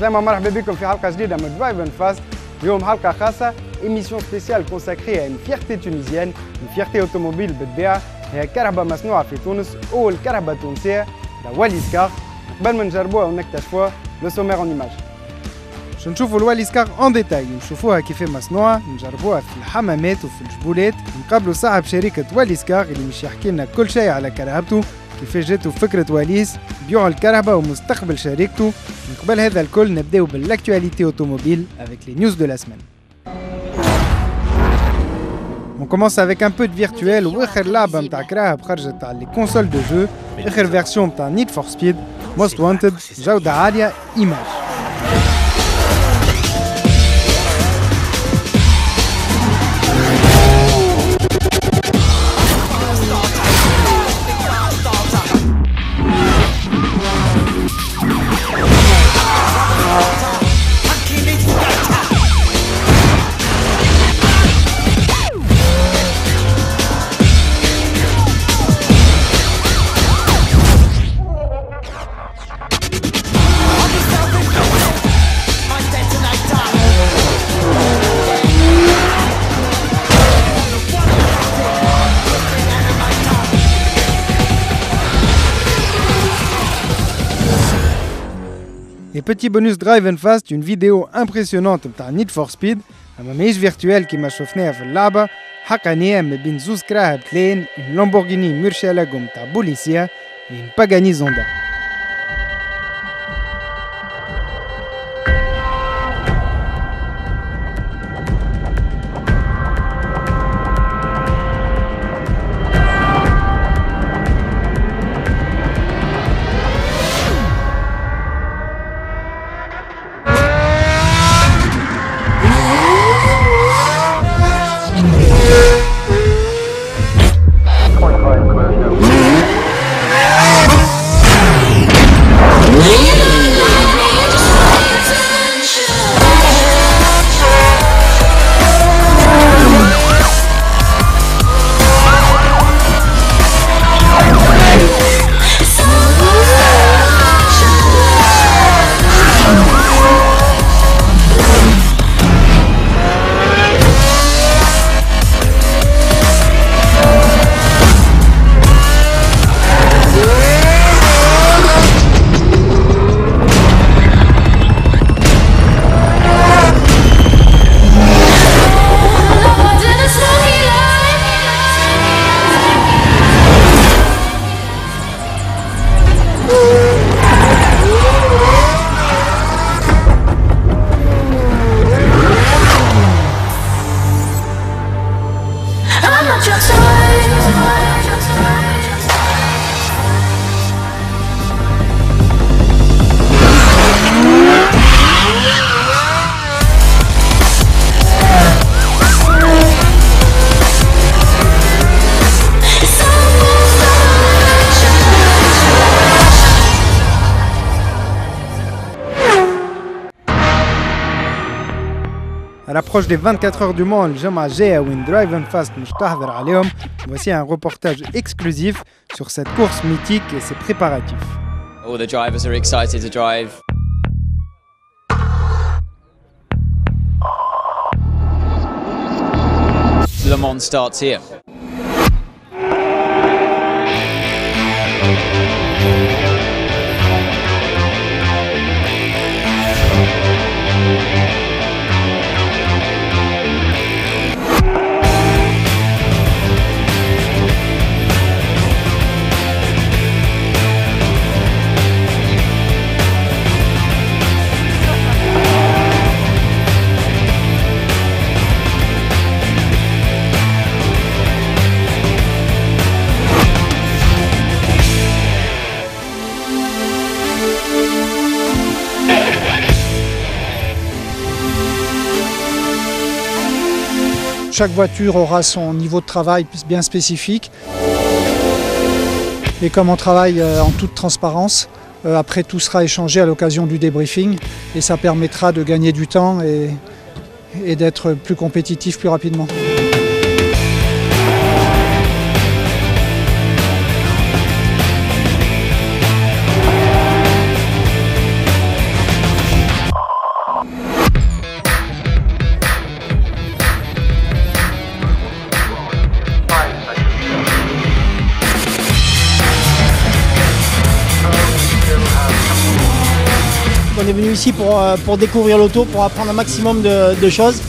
عسلامة ومرحبا بكم في حلقة جديدة من درايف اند فاست. اليوم حلقة خاصة إيميسيون سبيسيال كونساكرية إن فيرتي تونيزيان، إن فيرتي أوتوموبيل بالطبيعة، هي كرهبة مصنوعة في تونس، أول كرهبة تونسية واليس كار. قبل ما نجربوها ونكتشفوها لو سومير اون ايماج. باش نشوفوا الواليس كار اون ديتاي، نشوفوها كيف مصنوعة، نجربوها في الحمامات وفي الجبولات، نقابلوا صاحب شركة واليس كار اللي مش يحكي لنا كل شيء على كرهبته، كيفاش جاتو فكرة واليس، بيوع الكرهبة ومستقبل شركته. من قبل هذا الكل نبداو بالاكtualité automobile avec les news de la semaine. On commence avec un peu de virtuel. واخر لعبة متاع كراهب خرجت على les consoles de jeu، اخر فيرسيون متاع Need for Speed Most Wanted، جودة عالية، ايماج. Et petit bonus Drive and Fast, une vidéo impressionnante بتاع Need for Speed، اما ماهيش فيرتوال كيما شفناها في اللعبة، حقانية ما بين زوز كراهب تلين، une Lamborghini Murcielago متاع بوليسيا et une Pagani Zonda. À l'approche des 24 heures du Mans, الجمعة الجاية وين Drive and Fast مش تحضر عليهم. Voici un reportage exclusif sur cette course mythique et ses préparatifs. All the drivers are excited to drive. Le Mans starts here. Chaque voiture aura son niveau de travail bien spécifique. Et comme on travaille en toute transparence, après tout sera échangé à l'occasion du débriefing et ça permettra de gagner du temps et d'être plus compétitif plus rapidement. est venu ici pour découvrir l'auto, pour apprendre un maximum de choses.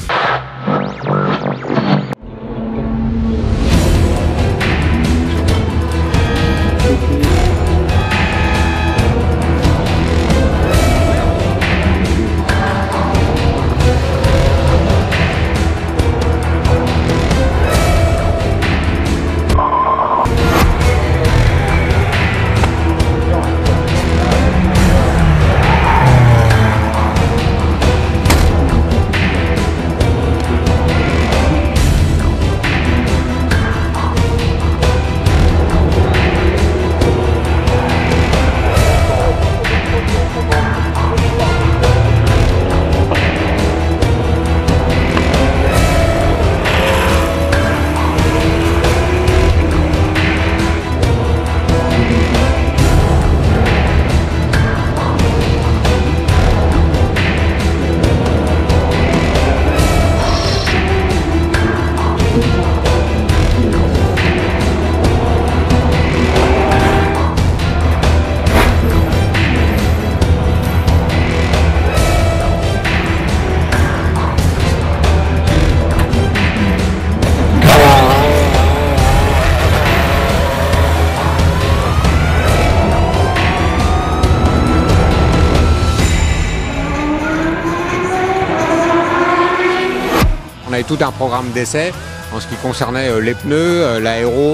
On avait tout un programme d'essai en ce qui concernait les pneus, l'aéro,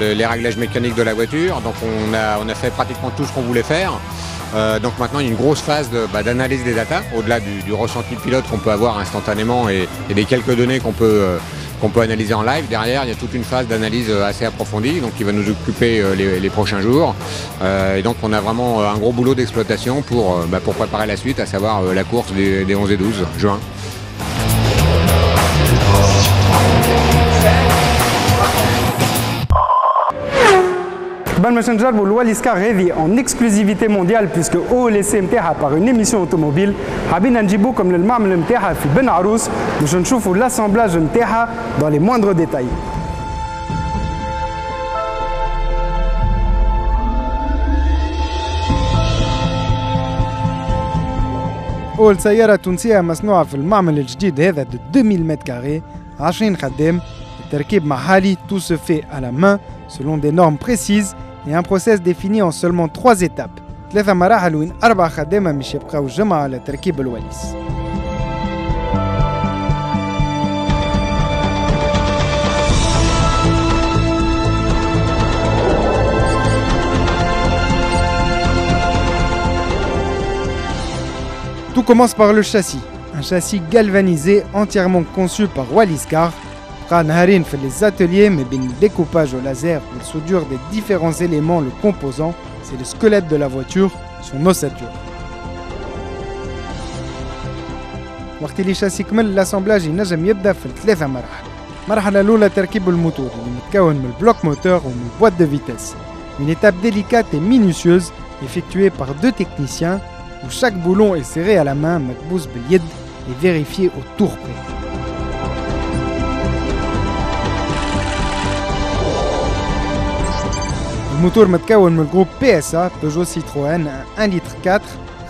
les réglages mécaniques de la voiture. Donc on a fait pratiquement tout ce qu'on voulait faire. Donc maintenant il y a une grosse phase d'analyse des datas, au-delà du ressenti pilote qu'on peut avoir instantanément et des quelques données qu'on peut analyser en live. Derrière, il y a toute une phase d'analyse assez approfondie, donc qui va nous occuper les prochains jours. Et donc on a vraiment un gros boulot d'exploitation pour préparer la suite, à savoir la course des 11 et 12 juin. قبل ما نجربوا الواليس كار هذه en exclusivité mondiale puisque هو لسه نتاعها par une émission automobile حابين نجيبوكم للمعمل نتاعها في بن عروس باش نشوفوا l'assemblage نتاعها dans les moindres détails. أول سيارة تونسية مصنوعة في المعمل الجديد هذا de 2000 متر كاري 20 خدام. التركيب محلي, tout se fait à la main selon des normes précises et un process défini en seulement 3 étapes. 3 مراحل وين 4 خدامة مش يبقاو جمعة على تركيب الواليس. Tout commence par le châssis. Un châssis galvanisé entièrement conçu par Walliskar. نهارين في les ateliers mais bien le découpage au laser ou la soudure des différents éléments le composant, c'est le squelette de la voiture, son ossature. وقت اللي شاسي كمل الاسامبلاج ينجم يبدا في 3 مراحل. المرحلة الأولى تركيب الموتور اللي متكون من البلوك موتور ومن البوîte de vitesse. Une étape délicate et minutieuse effectuée par 2 techniciens où chaque boulon est serré à la main مكبوس باليد et vérifié au tour près. الموتور متكون من الجروب PSA Peugeot Citroën 1 litre 4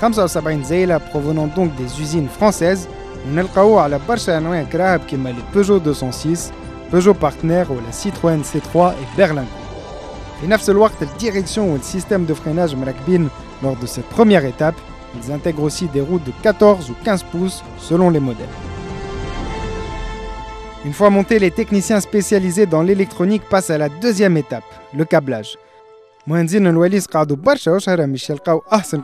75 زيلة provenant donc des usines françaises ونلقاوه على برشا أنواع كراهب كيما لي Peugeot 206, Peugeot Partner ولا Citroën C3 et Berlingo. في نفس الوقت الديريكسيون والسيستème de freinage مركبين lors de cette première étape. Ils intègrent aussi des roues de 14 ou 15 pouces selon les modèles. Une fois montés, les techniciens spécialisés dans l'électronique passent à la deuxième étape, le câblage. مهندسين الواليس قعدوا برشا أشهر باش يلقاو أحسن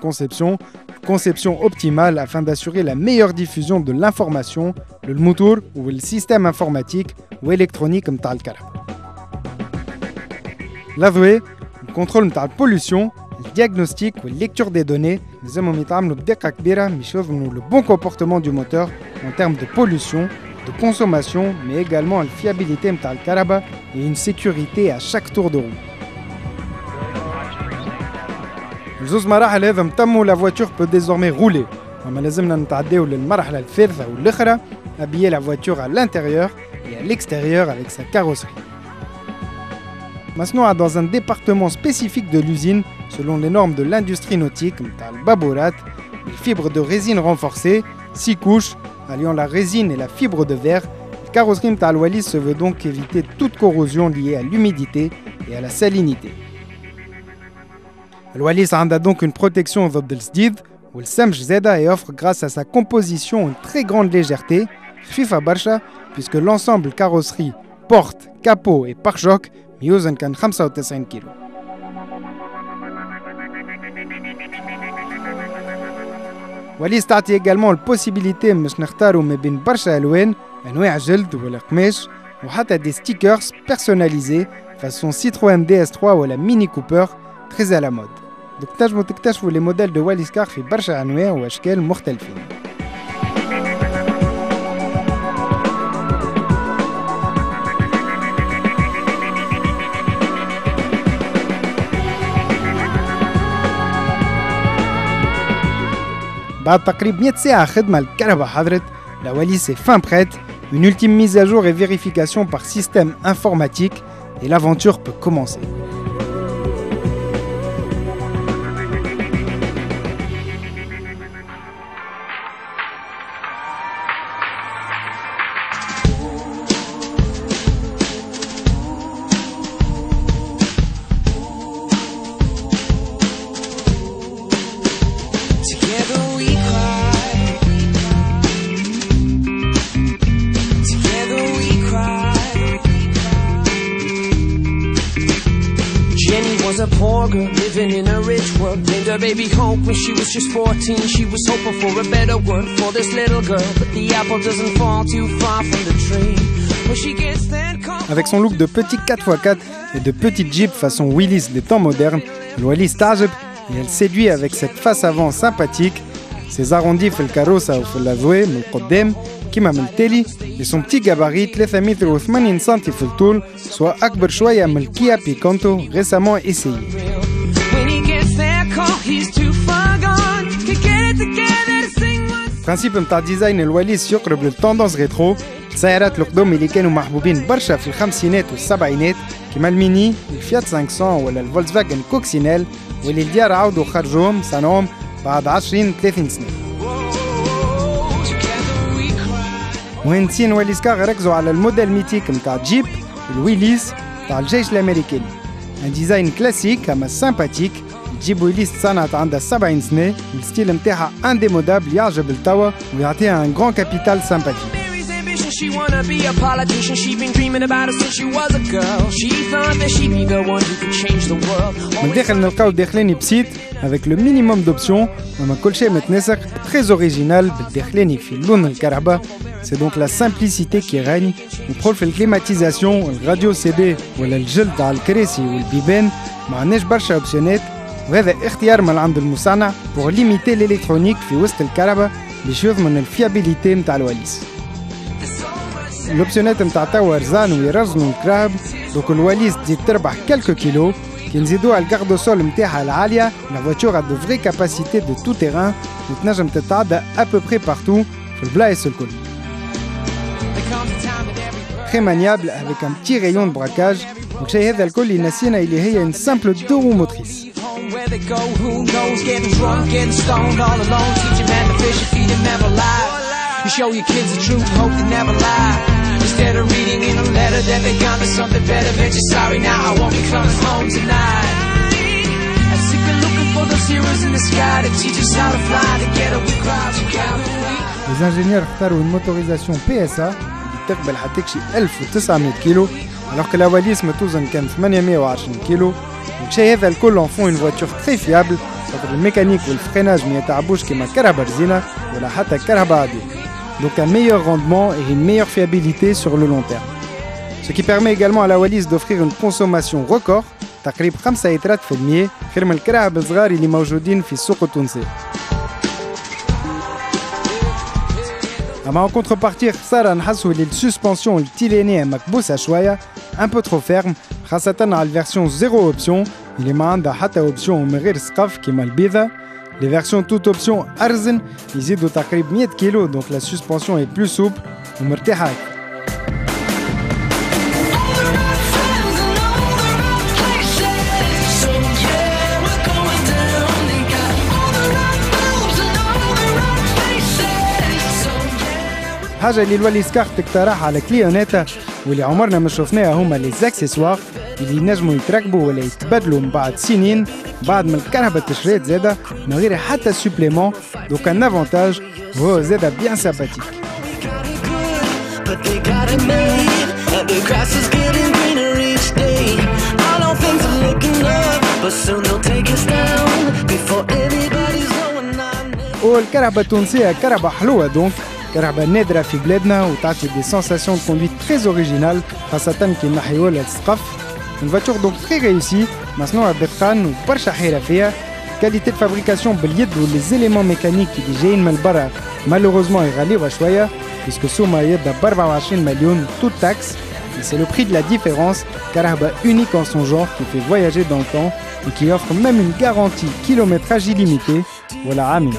conception optimale afin d'assurer la meilleure diffusion de l'information, le moteur ou le système informatique ou électronique متاع الكهرباء. l'ADWE, le contrôle متاع البوليسيون, le diagnostic ou la lecture des données, لازمهم يتعاملوا بدقة كبيرة باش يضمنوا le bon comportement du moteur en termes de pollution, de consommation, mais également la fiabilité متاع الكهرباء et une sécurité à chaque tour de roue. الزوز مراحل هذم تموا la voiture peut désormais rouler. أما لازمنا نتعداو للمرحلة الثالثة والأخرى, habiller la voiture à l'intérieur et à l'extérieur avec sa carrosserie. مصنوعة dans un département spécifique de l'usine selon les normes de l'industrie nautique, متاع البابورات, une fibre de résine renforcée, 6 couches, alliant la résine et la fibre de verre. La carrosserie de Wallis se veut donc éviter toute corrosion liée à l'humidité et à la salinité. Wallis a donc une protection ضد الجديد والسمج زادا et offre grâce à sa composition une très grande légèreté, خفيفة برشا, puisque l'ensemble carrosserie, porte, capot et pare-choc يوزن كان 95 كيلو. Wallis تعطي également la possibilité باش نختاروا ما بين برشا ألوان, أنواع جلد ولا قماش, وحتى des stickers personnalisés façon Citroën DS3 ولا Mini Cooper, très à la mode. Donc تنجموا تكتشفوا les modèles de Wallis Car في برشا أنواع وأشكال مختلفين. بعد تقريبا 100 ساعة خدمة الكهرباء حضرت, la Wallis est fin prête, une ultime mise à jour et vérification par système informatique et l'aventure peut commencer. A poor girl living in a rich world. Named her baby Hope when she was just 14. She was hoping for a better world for this little girl, but the apple doesn't fall too far from the tree. When she gets there, avec son look de petit 4x4 et de petite Jeep façon Willys des temps modernes, Wallis تعجب et elle séduit avec cette face avant sympathique, ses arrondis في الكاروسة وفي الأزواج من القدام كيما من التالي, et son petit gabarit 3 متر و80 سنتي في الطول, soit أكبر شوية من الكيا بيكانتو récemment essayé. البرانسيب نتاع ديزاين الواليس يقرب للتوندونس ريترو, السيارات القدم اللي كانوا محبوبين برشا في الخمسينات والسبعينات كيما الميني, الفيات 500 ولا الفولكسفاجن كوكسينيل, واللي الديار عاودوا خرجوهم صنعوهم بعد 20-30 سنة. مهندسين واليس كار ركزوا على الموديل ميتيك نتاع جيب الويليس نتاع الجيش الامريكي, ان ديزاين كلاسيك اما سامباتيك. جيب ويليس تصنعت عندها 70 سنه, الستيل نتاعها انديمودابل يعجب التوا ويعطيها ان غران كابيتال سامباتيك. She wanna be a politician, she's been dreaming about it since she was a girl. She thought that she'd be the one who could change the world. من داخل نلقاو داخلاني بسيط avec le minimum d'options, وما كل شيء متنسق, très original بالداخلاني في لون الكهرباء. C'est donc la simplicité qui règne. وبحول في الكليماتيزاسيون, الراديو سي دي ولا الجلد على الكراسي والبيبان, ما عندناش برشا اوبسيونات, وهذا اختيار من عند المصنع pour limiter l'électronique في وسط الكهرباء باش يضمن الفيابيليتي نتاع الواليس. الاوبسيونات نتاع توا رزان ويرزنوا الكراب, دوك الواليس تزيد تربح كالكو كيلو. كي نزيدوها الكاردو سول نتاعها العاليه, la voiture a de vraies capacités de tout terrain وتنجم تتعدى à peu près partout في البلايص الكل. Très maniable avec un petit rayon de braquage, والشيء هذا الكل ينسينا اللي هي une simple 2 roues motrices. Where they go, who knows, getting drunk, getting stoned all alone, teach them how to fish and feed them, never lie. You show your kids the truth, hope they never lie. Instead of reading in a letter that they got me something better, bet you're sorry now, I won't be coming home tonight. I'm sick of looking for those heroes in the sky to teach us how to fly together with crowds of Calvary. Les ingénieurs اختاروا une motorisation PSA اللي تقبل حتى شي 1900 كيلو, alors que la Wallis توزن كان 820 كيلو. والشيء هذا الكل en font une voiture très fiable, خاطر الميكانيك والفريناج ما يتعبوش كيما كرهبة رزينة ولا حتى كرهبة عادية. Donc un meilleur rendement et une meilleure fiabilité sur le long terme. Ce qui permet également à la Wallis d'offrir une consommation record, تقريبا 5 لترات في المية, خير من الكرهبة الصغار اللي موجودين في السوق التونسي. أما en contrepartie خسارة نحسوا اللي السسبنسيون التيلينية مكبوسة شوية, un peu trop ferme, خاصة على الفيرسيون 0 option اللي ما عندها حتى اوبسيون من غير سقف كيما البيضة. Les versions toute option أرزن يزيدوا تقريبا 100 كيلو, donc la suspension est plus souple ومرتاحة. الحاجة اللي الواليس كار تقترح على كليوناتا واللي عمرنا ما شفناها هما لي زاكسيسوار اللي ينجموا يتركبوا ولا يتبدلوا من بعد سنين بعد من الكرهبة تشريت زادة من غير حتى سوبليمون. دوك ان افونتاج وهو زادة بيان سامباتيك. والكرهبة التونسية كرهبة حلوة دونك، كرهبة نادرة في بلادنا وتعطي دي سونساسيون دو كوندويت تري اوريجينال خاصة كي نحيو لها السقف. اون فاتور دونك تري ريوسي مصنوعة بإتقان وبرشا حيرة فيها. كاليتي دو فابريكاسيون باليد ولي زيليمون ميكانيك اللي جايين من برا مالوغوزمون يغاليوها شوية بيسكو سوما يبدا ب 24 مليون توت تاكس. C'est le prix de la différence. Karaba unique en son genre qui fait voyager dans le temps et qui offre même une garantie kilométrage illimité. Voilà Amin.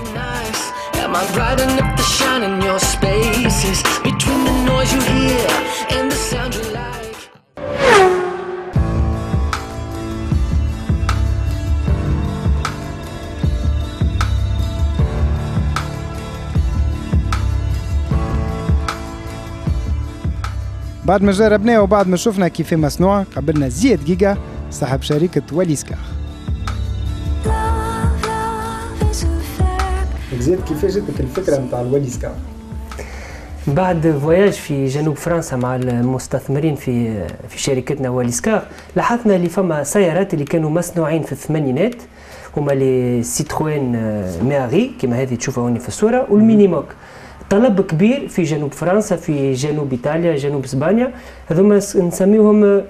بعد ما جربناه وبعد ما شفنا كيف مصنوع قابلنا زياد جيجا صاحب شركة واليس كار. زياد كيفاش جاتك الفكرة نتاع الواليس كار؟ بعد فواياج في جنوب فرنسا مع المستثمرين في شركتنا واليس كار لاحظنا اللي فما سيارات اللي كانوا مصنوعين في الثمانينات هما لي سيتروين مياري كما هذه تشوفها هوني في الصورة والمينيموك. طلب كبير في جنوب فرنسا في جنوب ايطاليا جنوب اسبانيا هذوما نسميوهم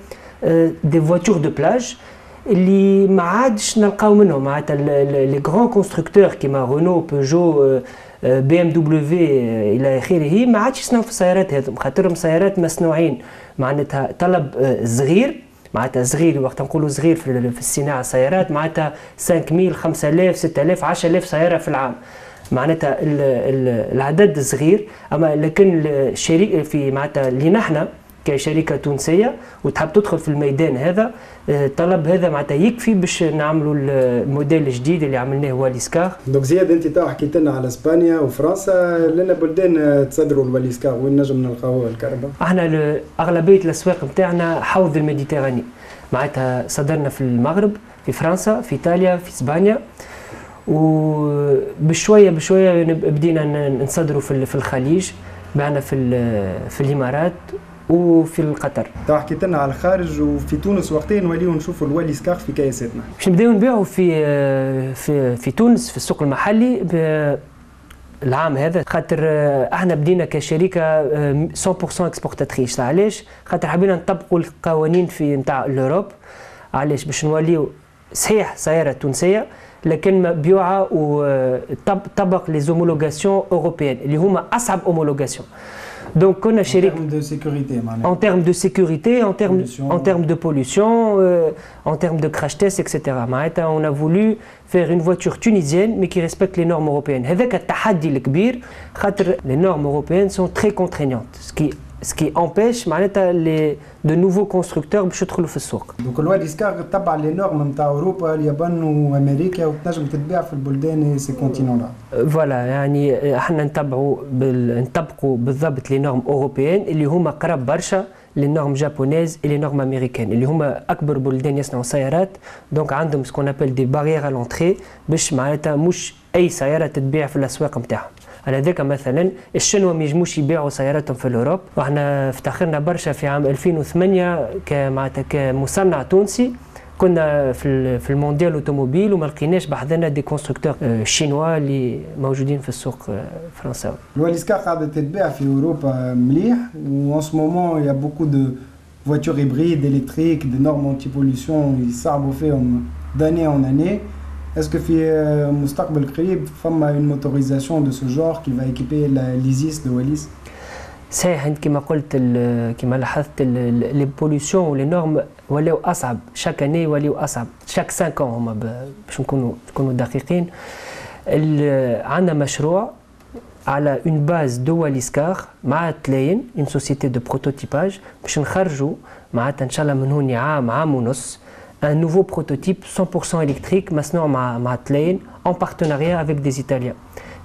دي فواتور دو بلاج اللي ما عادش نلقاو منهم معناتها لي غران كونستركتور كيما رونو بيجو بي ام دبليو الى اخره ما عادش يصنعوا في السيارات هذوم خاطرهم سيارات مصنوعين معناتها طلب صغير معناتها صغير وقت نقولوا صغير في الصناعه السيارات معناتها 5000 5000 6000 10000 سياره في العام معناتها العدد صغير. اما لكن الشركه في معناتها اللي نحن كشركه تونسيه وتحب تدخل في الميدان هذا الطلب هذا معناتها يكفي باش نعملوا الموديل الجديد اللي عملناه واليس كار. دونك زياد انت تو حكيت لنا على اسبانيا وفرنسا لنا بلدان تصدروا الواليس كار وين نجم نلقاو الكهرباء؟ احنا اغلبيه الاسواق نتاعنا حوض الميديتراني معناتها صدرنا في المغرب في فرنسا في ايطاليا في اسبانيا وبشويه بشويه بدينا نصدروا في الخليج معنا في الامارات وفي قطر. تو حكيت لنا على الخارج وفي تونس وقتين نوليو نشوفوا الواليس كار في كياساتنا. باش نبداو نبيعوا في تونس في السوق المحلي العام هذا خاطر احنا بدينا كشركه 100% اكسبورتاتريس. علاش؟ خاطر حبينا نطبقوا القوانين في نتاع الاوروب. علاش؟ باش نوليو صحيح سياره تونسيه لكن مبيوعه وطبق لي زومولوغاسيون اوروبيين اللي هما اصعب اومولوغاسيون. Donc كنا شركه en termes de sécurité, en termes de pollution, en termes de crash test, etc. معناتها on a voulu faire une voiture tunisienne mais qui respecte les normes européennes. هذاك التحدي الكبير خاطر les normes européennes sont très contraignantes. Ce qui empêche معناتها de nouveaux constructeurs باش يدخلوا في السوق. دونك الواليس كار تبع لي نورم نتاع اوروبا اليابان وامريكا وتنجم تتباع في البلدان سي كونتينون لا. فوالا يعني احنا نطبقوا بالضبط لي نورم اوروبيين اللي هما قراب برشا لي نورم جابونيز لي نورم امريكان اللي هما اكبر بلدان يصنعوا سيارات. دونك عندهم سكون ابل دي بارير ا لونتري باش معناتها مش اي سياره تتباع في الاسواق نتاعهم. على ذاك مثلا الشنوة ما يجموش يبيعوا سياراتهم في الاوروب واحنا افتخرنا برشا في عام 2008 معناتها كمصنع تونسي كنا في المونديال اوتوموبيل وما لقيناش بحذنا دي كونستركتور شينوا اللي موجودين في السوق الفرنساوي. الواليس كار قاعده تتباع في اوروبا مليح وان سو مومون يا بوكو دو فواتور هيبريد الكتريك دي نورم انتي بوليسيون يصعبوا فيهم داني اون اني. Est-ce que في مستقبل قريب فما une motorisation de ce genre qui va équiper l'Isis de Wallis؟ صحيح انت كما قلت كما لاحظت لي بوليسيون ولي نورم ولاو اصعب شاك اني ولاو اصعب شاك 5 ans هما باش نكونوا دقيقين. عندنا مشروع على اون باز دو واليس كار مع تلاين اون سوسيتي دو بروتوتيباج باش نخرجوا معناتها ان شاء الله من هوني عام ونص un nouveau prototype 100% électrique مصنوع مع تلاين en partenariat avec des Italiens.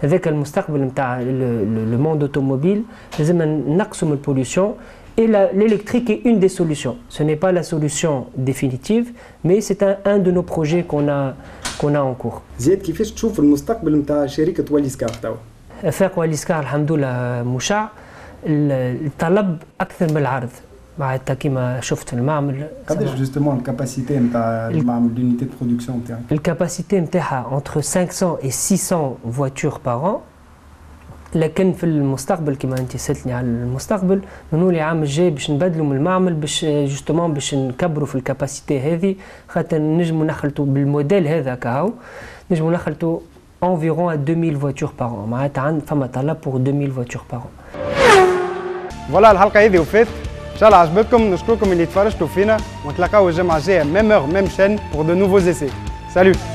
هذاك المستقبل نتاع لو موند اوتوموبيل لازم نقصوا من البوليسيون. Et l'électrique est une des solutions. Ce n'est pas la solution définitive, mais c'est un de nos projets qu'on a en cours. زياد كيفاش تشوف المستقبل نتاع شركة واليسكار توا؟ افاق واليسكار الحمد لله مشع، الطلب أكثر من العرض. معناتها كيما شفت في المعمل. قداش جوستومون الكاباسيتي نتاع المعمل l'unité de production نتاعك؟ الكاباسيتي نتاعها entre 500 et 600 voitures par an. لكن في المستقبل كما انت سالتني على المستقبل نقول العام الجاي باش نبدلوا من المعمل باش جوستومون باش نكبروا في الكاباسيتي هذه، خاطر نجموا نخلطوا بالموديل هذا كهو نجموا نخلطوا environ à 2000 voitures par an. معناتها فما طلب pour 2000 voitures par an. فوالا الحلقه هذه وفات، ان شاء الله عجبتكم. نشكركم اللي تفرجتوا فينا ونتلاقاو الجمعه الجايه ميم اور ميم شين pour de nouveaux essais. Salut.